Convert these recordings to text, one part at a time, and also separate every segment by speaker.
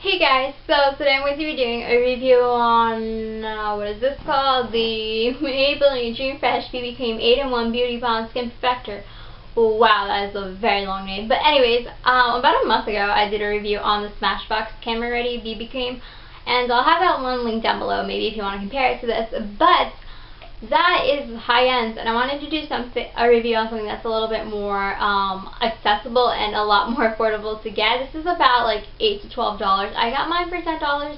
Speaker 1: Hey guys, so today I'm going to be doing a review on, what is this called? The Maybelline Dream Fresh BB Cream 8-in-1 Beauty Balm Skin Perfector. Wow, that is a very long name. But anyways, about a month ago I did a review on the Smashbox Camera Ready BB Cream. And I'll have that one linked down below, maybe if you want to compare it to this. But that is high end, and I wanted to do a review on something that's a little bit more accessible and a lot more affordable to get. This is about like $8 to $12. I got mine for $10.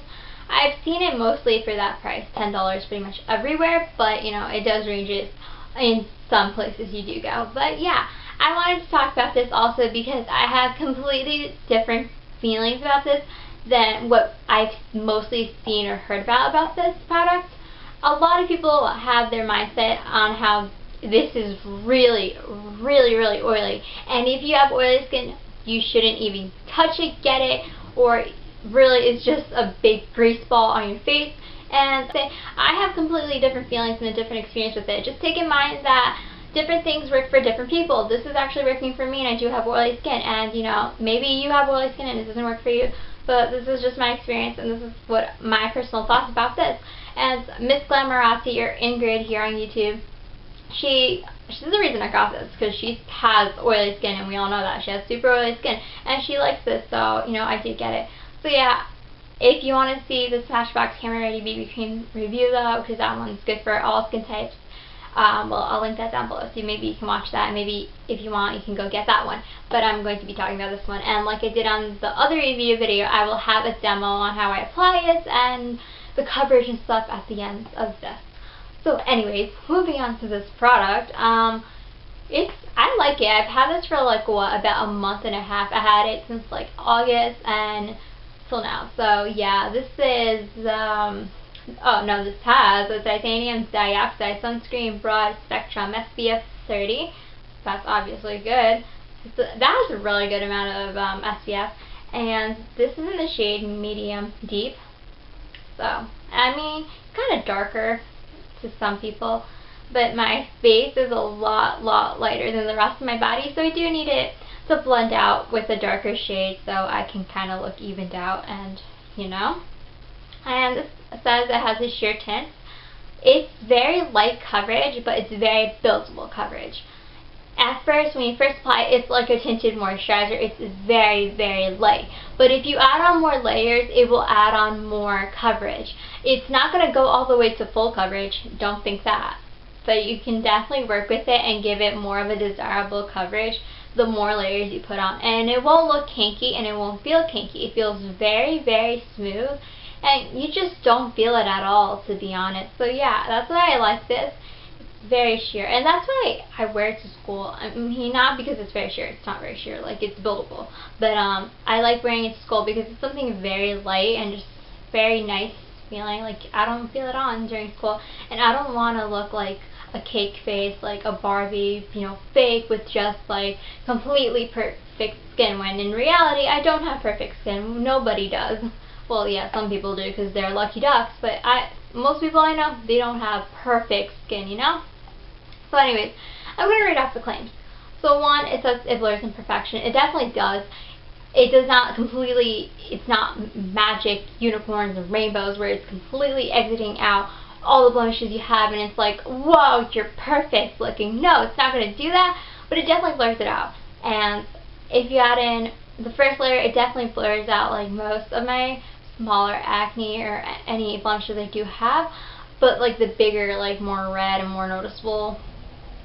Speaker 1: I've seen it mostly for that price, $10 pretty much everywhere, but you know, it does range it in some places you do go. But yeah, I wanted to talk about this also because I have completely different feelings about this than what I've mostly seen or heard about this product. A lot of people have their mindset on how this is really oily, and if you have oily skin, you shouldn't even touch it, get it, or really it's just a big grease ball on your face. And I have completely different feelings and a different experience with it. Just take in mind that different things work for different people. This is actually working for me, and I do have oily skin, and you know, maybe you have oily skin and it doesn't work for you, but this is just my experience, and this is what my personal thoughts about this. And Miss Glamorazzi, or Ingrid here on YouTube, she's the reason I got this, because she has oily skin, and we all know that. She has super oily skin, and she likes this, so, you know, I did get it. So yeah, if you want to see the Smashbox Camera Ready BB Cream review though, because that one's good for all skin types, well, I'll link that down below, so maybe you can watch that, and maybe if you want, you can go get that one. But I'm going to be talking about this one, and like I did on the other review video, I will have a demo on how I apply it, and the coverage and stuff at the end of this. So anyways, moving on to this product, I like it. I've had this for like what, about a month and a half. I had it since like August and till now. So yeah, this is this has a titanium dioxide sunscreen broad spectrum SPF 30. That's obviously good. That has a really good amount of SPF, and this is in the shade medium deep. So, I mean, it's kind of darker to some people, but my face is a lot lighter than the rest of my body, so I do need it to blend out with a darker shade so I can kind of look evened out, and, you know. And this says it has a sheer tint. It's very light coverage, but it's very buildable coverage. At first, when you first apply it, it's like a tinted moisturizer. It's very light. But if you add on more layers, it will add on more coverage. It's not going to go all the way to full coverage. Don't think that. But you can definitely work with it and give it more of a desirable coverage the more layers you put on. And it won't look kinky, and it won't feel kinky. It feels very smooth, and you just don't feel it at all, to be honest. So yeah, that's why I like this. Very sheer, and that's why I wear it to school. I mean, not because it's very sheer, it's not very sheer, like it's buildable, but I like wearing it to school because it's something very light and just very nice feeling. Like, I don't feel it on during school, and I don't want to look like a cake face, like a Barbie, you know, fake with just like completely perfect skin, when in reality I don't have perfect skin. Nobody does. Well, yeah, some people do because they're lucky ducks, but most people I know, they don't have perfect skin, you know? So anyways, I'm going to read off the claims. So one, it says it blurs imperfection. It definitely does. It does not completely, it's not magic unicorns and rainbows where it's completely exiting out all the blemishes you have and it's like, whoa, you're perfect looking. No, it's not going to do that, but it definitely blurs it out. And if you add in the first layer, it definitely blurs out like most of my smaller acne or any blemishes I do have, but like the bigger, like more red and more noticeable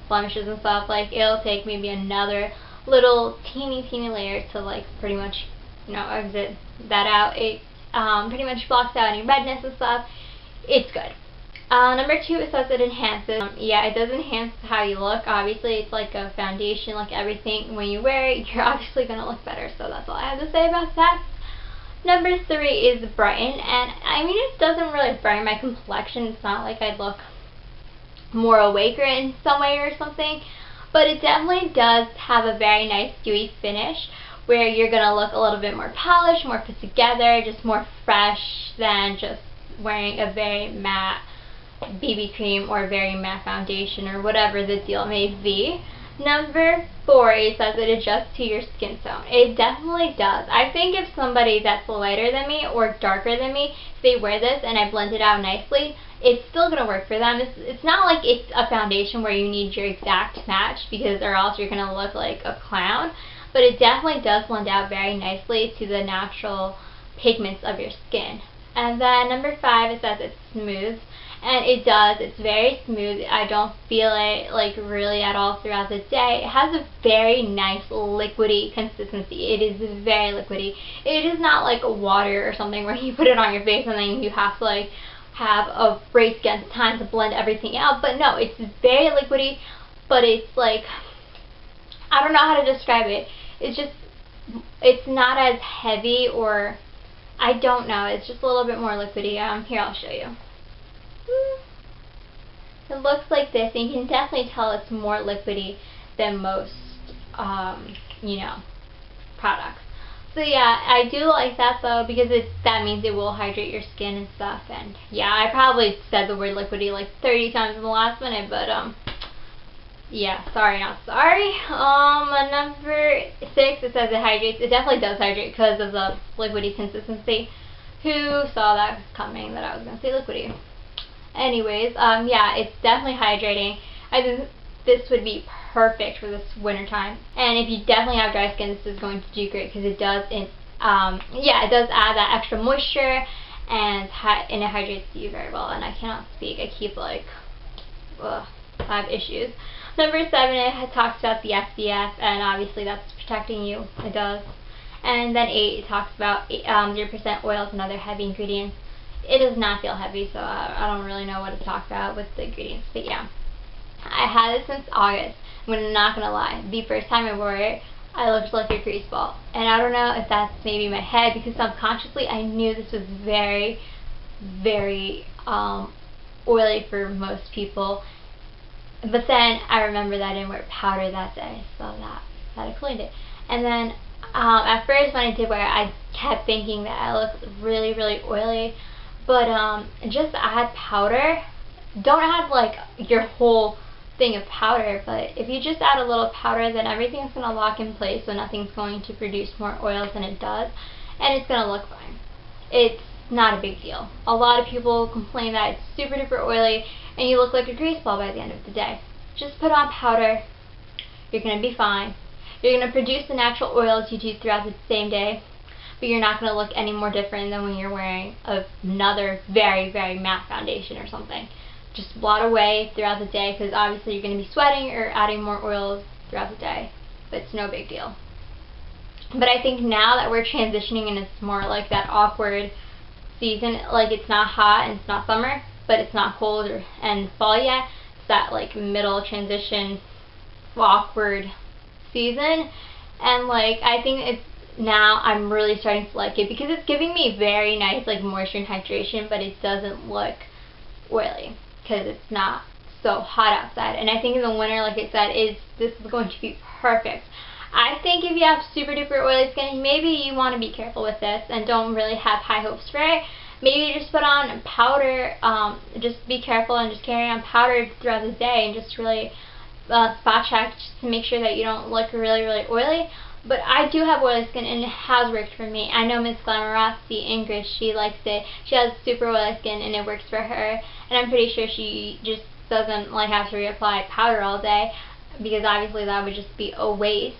Speaker 1: blemishes and stuff, like it'll take maybe another little teeny layer to like pretty much, you know, exit that out. It pretty much blocks out any redness and stuff. It's good. Number two, it says it enhances. Yeah, it does enhance how you look. Obviously, it's like a foundation, like everything. When you wear it, you're obviously going to look better, so that's all I have to say about that. Number three is brighten, and I mean, it doesn't really brighten my complexion. It's not like I'd look more awaker in some way or something, but it definitely does have a very nice dewy finish where you're going to look a little bit more polished, more put together, just more fresh than just wearing a very matte BB cream or very matte foundation or whatever the deal may be. Number 4, it says it adjusts to your skin tone. It definitely does. I think if somebody that's lighter than me or darker than me, if they wear this and I blend it out nicely, it's still going to work for them. It's not like it's a foundation where you need your exact match, because or else you're going to look like a clown. But it definitely does blend out very nicely to the natural pigments of your skin. And then number 5, it says it's smooth. And it does. It's very smooth. I don't feel it like really at all throughout the day. It has a very nice liquidy consistency. It is very liquidy. It is not like water or something where you put it on your face and then you have to like have a race against time to blend everything out. But no, it's very liquidy, but it's like, I don't know how to describe it. It's not as heavy, or I don't know. It's just a little bit more liquidy. Here, I'll show you. It looks like this, and you can definitely tell it's more liquidy than most, products. So yeah, I do like that though, because that means it will hydrate your skin and stuff. And yeah, I probably said the word liquidy like 30 times in the last minute, but yeah, sorry, not sorry. Number 6, it says it hydrates. It definitely does hydrate because of the liquidy consistency. Who saw that coming, that I was going to say liquidy? Anyways, yeah, it's definitely hydrating. I think this would be perfect for this winter time. And if you definitely have dry skin, this is going to do great, because it does add that extra moisture, and it hydrates you very well. And I cannot speak. I keep like, I have issues. Number 7, it talks about the SPF, and obviously that's protecting you. It does. And then 8, it talks about 0% oils and other heavy ingredients. It does not feel heavy, so I don't really know what to talk about with the ingredients. But yeah, I had it since August. I'm not gonna lie. The first time I wore it, I looked like a grease ball, and I don't know if that's maybe my head, because subconsciously I knew this was very, very oily for most people. But then I remember that I didn't wear powder that day, so that explained it. And then at first when I did wear it, I kept thinking that I looked really, really oily. But just add powder. Don't add like your whole thing of powder, but if you just add a little powder, then everything's going to lock in place, so nothing's going to produce more oils than it does, and it's going to look fine. It's not a big deal. A lot of people complain that it's super duper oily and you look like a grease ball by the end of the day. Just put on powder. You're going to be fine. You're going to produce the natural oils you do throughout the same day, but you're not going to look any more different than when you're wearing another very, very matte foundation or something. Just blot away throughout the day, because obviously you're going to be sweating or adding more oils throughout the day, but it's no big deal. But I think now that we're transitioning and it's more like that awkward season, like it's not hot and it's not summer, but it's not cold and fall yet, it's that like middle transition awkward season, and like I think it's now I'm really starting to like it, because it's giving me very nice like moisture and hydration, but it doesn't look oily because it's not so hot outside. And I think in the winter, like I said, this is going to be perfect. I think if you have super duper oily skin, maybe you want to be careful with this and don't really have high hopes for it. Maybe just put on powder, just be careful and just carry on powder throughout the day, and just really spot check just to make sure that you don't look really, really oily. But I do have oily skin, and it has worked for me. I know Miss Glamorosity, Ingrid, she likes it. She has super oily skin, and it works for her. And I'm pretty sure she just doesn't like have to reapply powder all day, because obviously that would just be a waste.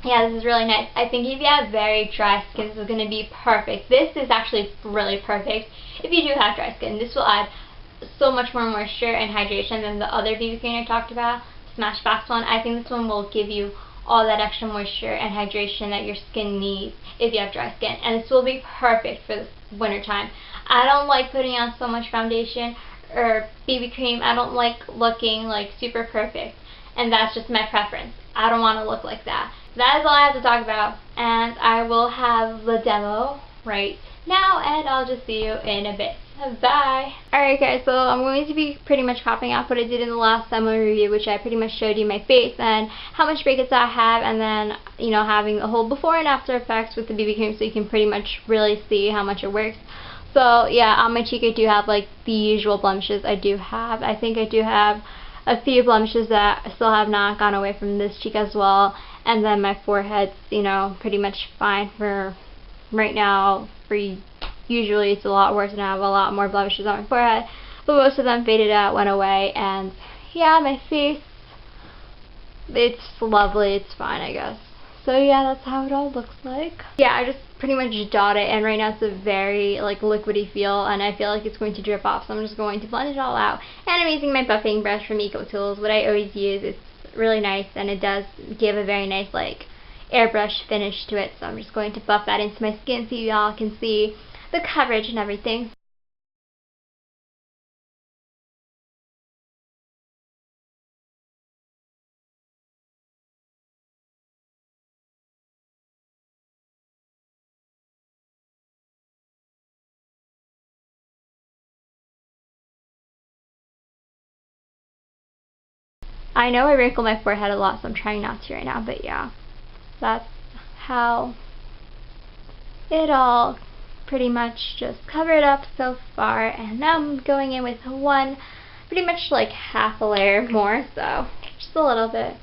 Speaker 1: Yeah, this is really nice. I think if you have very dry skin, this is going to be perfect. This is actually really perfect if you do have dry skin. This will add so much more moisture and hydration than the other BB cream I talked about, Smashbox one. I think this one will give you all that extra moisture and hydration that your skin needs if you have dry skin, and this will be perfect for the winter time. I don't like putting on so much foundation or BB cream. I don't like looking like super perfect, and that's just my preference. I don't want to look like that. That is all I have to talk about, and I will have the demo right now, and I'll just see you in a bit. Bye! Alright guys, so I'm going to be pretty much copying off what I did in the last demo review, which I pretty much showed you my face and how much breakouts I have, and then, you know, having the whole before and after effects with the BB cream, so you can pretty much really see how much it works. So yeah, on my cheek I do have like the usual blemishes I do have. I think I do have a few blemishes that still have not gone away from this cheek as well. And then my forehead's, you know, pretty much fine for right now. Usually it's a lot worse and I have a lot more blemishes on my forehead. But most of them faded out, went away, and yeah, my face, it's lovely, it's fine, I guess. So yeah, that's how it all looks like. Yeah, I just pretty much dot it, and right now it's a very like liquidy feel, and I feel like it's going to drip off, so I'm just going to blend it all out. And I'm using my buffing brush from EcoTools, what I always use. It's really nice, and it does give a very nice like airbrush finish to it, so I'm just going to buff that into my skin so y'all can see the coverage and everything. I know I wrinkle my forehead a lot, so I'm trying not to right now, but yeah, that's how it all pretty much just covered up so far, and now I'm going in with one, pretty much like half a layer more, so just a little bit.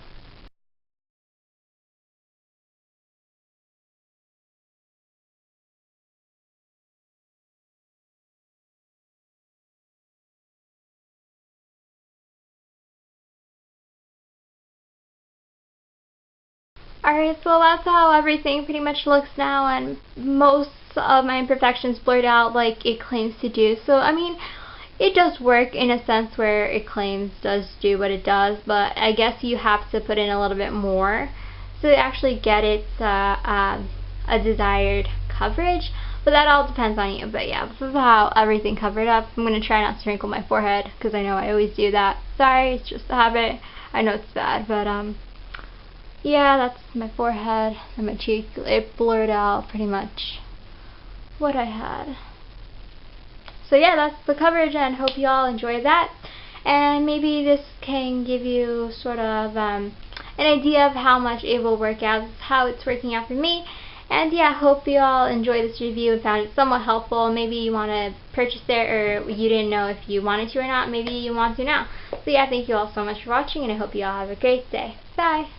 Speaker 1: Alright, so that's how everything pretty much looks now, and most of my imperfections blurred out like it claims to do. So, I mean, it does work in a sense where it claims does do what it does, but I guess you have to put in a little bit more to actually get its a desired coverage. But that all depends on you. But yeah, this is how everything covered up. I'm going to try not to wrinkle my forehead because I know I always do that. Sorry, it's just a habit. I know it's bad, but yeah, that's my forehead and my cheek. It blurred out pretty much what I had. So yeah, that's the coverage, and hope you all enjoyed that. And maybe this can give you sort of an idea of how much it will work out, how it's working out for me. And yeah, hope you all enjoyed this review and found it somewhat helpful. Maybe you want to purchase it, or you didn't know if you wanted to or not. Maybe you want to now. So yeah, thank you all so much for watching, and I hope you all have a great day. Bye!